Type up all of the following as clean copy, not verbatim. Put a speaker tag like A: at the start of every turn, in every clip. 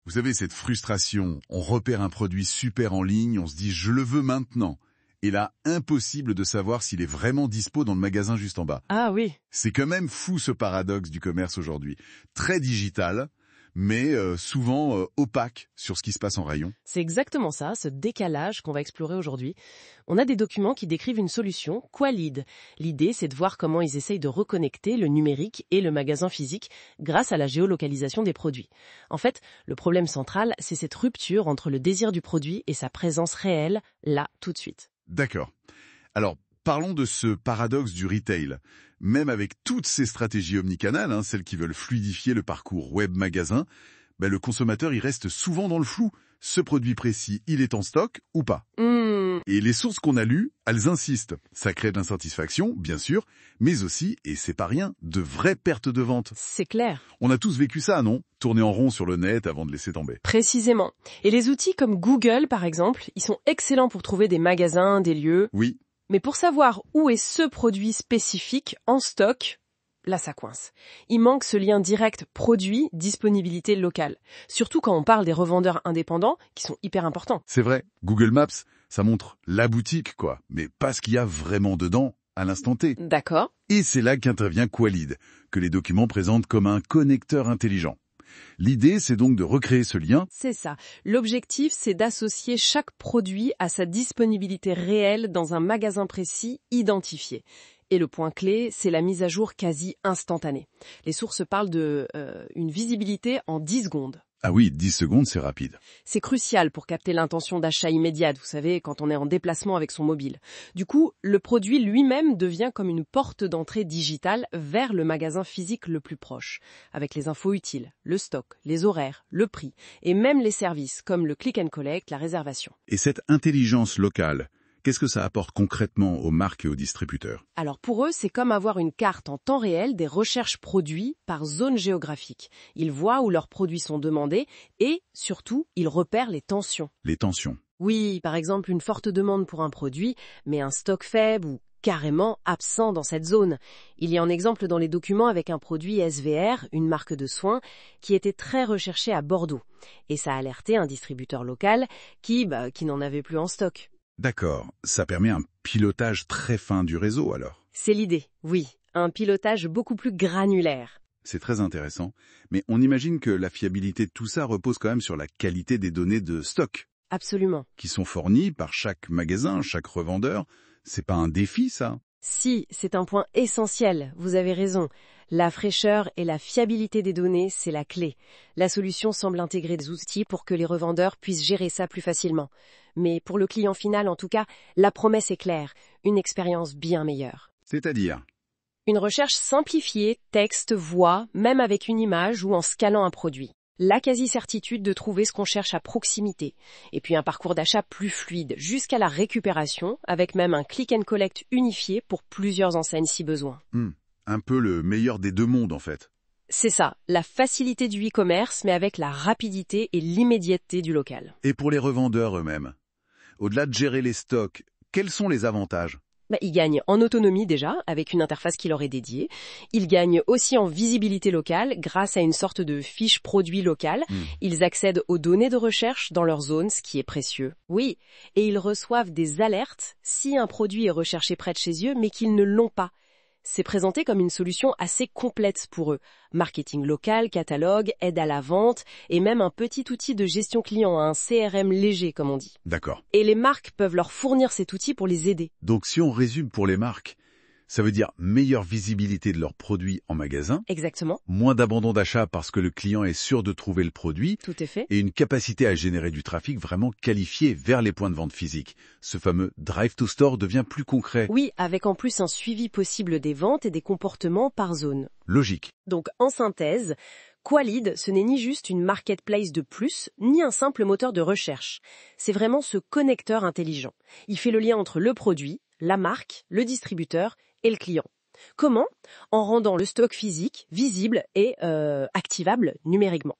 A: Vous savez, cette frustration, on repère un produit super en ligne, on se dit « je le veux maintenant ». Et là, impossible de savoir s'il est vraiment dispo dans le magasin juste en bas.
B: Ah oui.
A: C'est quand même fou ce paradoxe du commerce aujourd'hui. Très digital, mais souvent opaque sur ce qui se passe en rayon.
B: C'est exactement ça, ce décalage qu'on va explorer aujourd'hui. On a des documents qui décrivent une solution, Qualid. L'idée, c'est de voir comment ils essayent de reconnecter le numérique et le magasin physique grâce à la géolocalisation des produits. En fait, le problème central, c'est cette rupture entre le désir du produit et sa présence réelle, là, tout de suite.
A: D'accord. Alors, parlons de ce paradoxe du retail. Même avec toutes ces stratégies omnicanales, celles qui veulent fluidifier le parcours web-magasin, le consommateur il reste souvent dans le flou. Ce produit précis, il est en stock ou pas? Et les sources qu'on a lues, elles insistent. Ça crée de l'insatisfaction, bien sûr, mais aussi, et c'est pas rien, de vraies pertes de vente.
B: C'est clair.
A: On a tous vécu ça, non? Tourner en rond sur le net avant de laisser tomber.
B: Précisément. Et les outils comme Google, par exemple, ils sont excellents pour trouver des magasins, des lieux.
A: Oui.
B: Mais pour savoir où est ce produit spécifique en stock, là ça coince. Il manque ce lien direct produit-disponibilité locale. Surtout quand on parle des revendeurs indépendants, qui sont hyper importants.
A: C'est vrai, Google Maps, ça montre la boutique, quoi, mais pas ce qu'il y a vraiment dedans à l'instant T.
B: D'accord.
A: Et c'est là qu'intervient Qualid, que les documents présentent comme un connecteur intelligent. L'idée, c'est donc de recréer ce lien.
B: C'est ça. L'objectif, c'est d'associer chaque produit à sa disponibilité réelle dans un magasin précis identifié. Et le point clé, c'est la mise à jour quasi instantanée. Les sources parlent de une visibilité en 10 secondes.
A: Ah oui, 10 secondes, c'est rapide.
B: C'est crucial pour capter l'intention d'achat immédiate, vous savez, quand on est en déplacement avec son mobile. Du coup, le produit lui-même devient comme une porte d'entrée digitale vers le magasin physique le plus proche, avec les infos utiles, le stock, les horaires, le prix, et même les services, comme le click and collect, la réservation.
A: Et cette intelligence locale, qu'est-ce que ça apporte concrètement aux marques et aux distributeurs?
B: Alors pour eux, c'est comme avoir une carte en temps réel des recherches produits par zone géographique. Ils voient où leurs produits sont demandés et, surtout, ils repèrent les tensions.
A: Les tensions.
B: Oui, par exemple, une forte demande pour un produit, mais un stock faible ou carrément absent dans cette zone. Il y a un exemple dans les documents avec un produit SVR, une marque de soins, qui était très recherché à Bordeaux. Et ça a alerté un distributeur local qui n'en avait plus en stock.
A: D'accord, ça permet un pilotage très fin du réseau alors.
B: C'est l'idée, oui, un pilotage beaucoup plus granulaire.
A: C'est très intéressant, mais on imagine que la fiabilité de tout ça repose quand même sur la qualité des données de stock.
B: Absolument.
A: Qui sont fournies par chaque magasin, chaque revendeur. C'est pas un défi, ça?
B: Si, c'est un point essentiel, vous avez raison. La fraîcheur et la fiabilité des données, c'est la clé. La solution semble intégrer des outils pour que les revendeurs puissent gérer ça plus facilement. Mais pour le client final, en tout cas, la promesse est claire, une expérience bien meilleure.
A: C'est-à-dire?
B: Une recherche simplifiée, texte, voix, même avec une image ou en scanant un produit. La quasi-certitude de trouver ce qu'on cherche à proximité. Et puis un parcours d'achat plus fluide, jusqu'à la récupération, avec même un click and collect unifié pour plusieurs enseignes si besoin.
A: Un peu le meilleur des deux mondes en fait.
B: C'est ça, la facilité du e-commerce, mais avec la rapidité et l'immédiateté du local.
A: Et pour les revendeurs eux-mêmes, au-delà de gérer les stocks, quels sont les avantages?
B: Ils gagnent en autonomie déjà, avec une interface qui leur est dédiée. Ils gagnent aussi en visibilité locale, grâce à une sorte de fiche produit locale. Ils accèdent aux données de recherche dans leur zone, ce qui est précieux. Oui, et ils reçoivent des alertes si un produit est recherché près de chez eux, mais qu'ils ne l'ont pas. C'est présenté comme une solution assez complète pour eux. Marketing local, catalogue, aide à la vente et même un petit outil de gestion client, un CRM léger comme on dit.
A: D'accord.
B: Et les marques peuvent leur fournir cet outil pour les aider.
A: Donc si on résume pour les marques, ça veut dire meilleure visibilité de leurs produits en magasin.
B: Exactement.
A: Moins d'abandon d'achat parce que le client est sûr de trouver le produit.
B: Tout est fait.
A: Et une capacité à générer du trafic vraiment qualifié vers les points de vente physiques. Ce fameux drive to store devient plus concret.
B: Oui, avec en plus un suivi possible des ventes et des comportements par zone.
A: Logique.
B: Donc en synthèse, Qualid, ce n'est ni juste une marketplace de plus, ni un simple moteur de recherche. C'est vraiment ce connecteur intelligent. Il fait le lien entre le produit, la marque, le distributeur et le client. Comment? En rendant le stock physique visible et activable numériquement.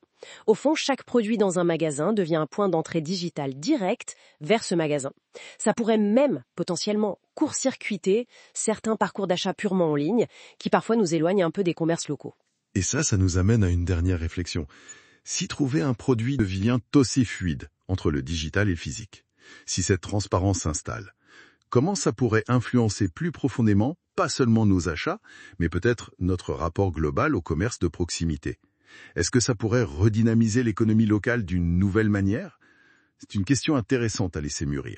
B: Au fond, chaque produit dans un magasin devient un point d'entrée digital direct vers ce magasin. Ça pourrait même, potentiellement, court-circuiter certains parcours d'achat purement en ligne, qui parfois nous éloignent un peu des commerces locaux.
C: Et ça nous amène à une dernière réflexion.
A: Si trouver un produit devient aussi fluide entre le digital et le physique, si cette transparence s'installe, comment ça pourrait influencer plus profondément, pas seulement nos achats, mais peut-être notre rapport global au commerce de proximité? Est-ce que ça pourrait redynamiser l'économie locale d'une nouvelle manière? C'est une question intéressante à laisser mûrir.